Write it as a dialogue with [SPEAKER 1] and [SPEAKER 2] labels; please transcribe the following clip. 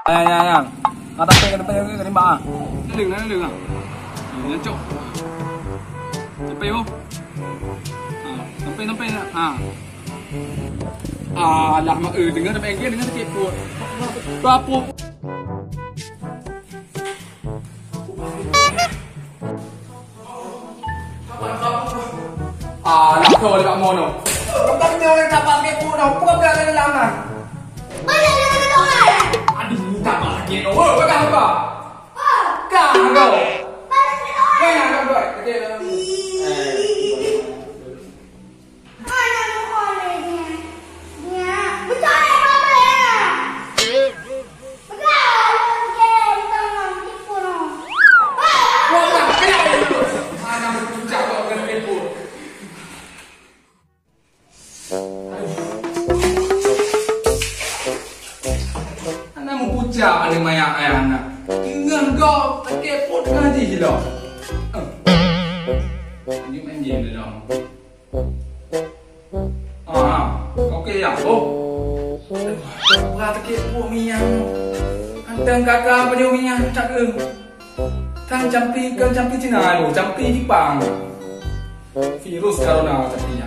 [SPEAKER 1] Yang. Atas ke depan ke rimba.
[SPEAKER 2] Đừng à. Nhấn trộn. Sampai oh. Sampai ah. Alah mak dengar sampai dia dengar sakit perut. Berapa? Alah kau dekat mana?
[SPEAKER 1] Kau ni orang dapat sakit perut dah. Apa kau ada dalam ah?
[SPEAKER 3] Mana ada doktor?
[SPEAKER 2] Aduh, tak lagi. Oh, kau dah apa? Kau.
[SPEAKER 3] Mana ada doktor?
[SPEAKER 2] Kau nak buat?
[SPEAKER 3] Mana doktor ni? Dia, betul ni apa ya? Betul, okey, betul tipu no.
[SPEAKER 2] Kau nak kena dulu. Mana bercakap kau kena tipu. Anak mau pucat ada mayak ayah anak. Tinggal kau tak kepo dengan haji je lah. Ini main game dah. Okey ya. Oh. Berat tak kepo miang. Antang kakak pada miang cak ke. Tang jampi Cina lu, jampi Jepang. Virus corona tapi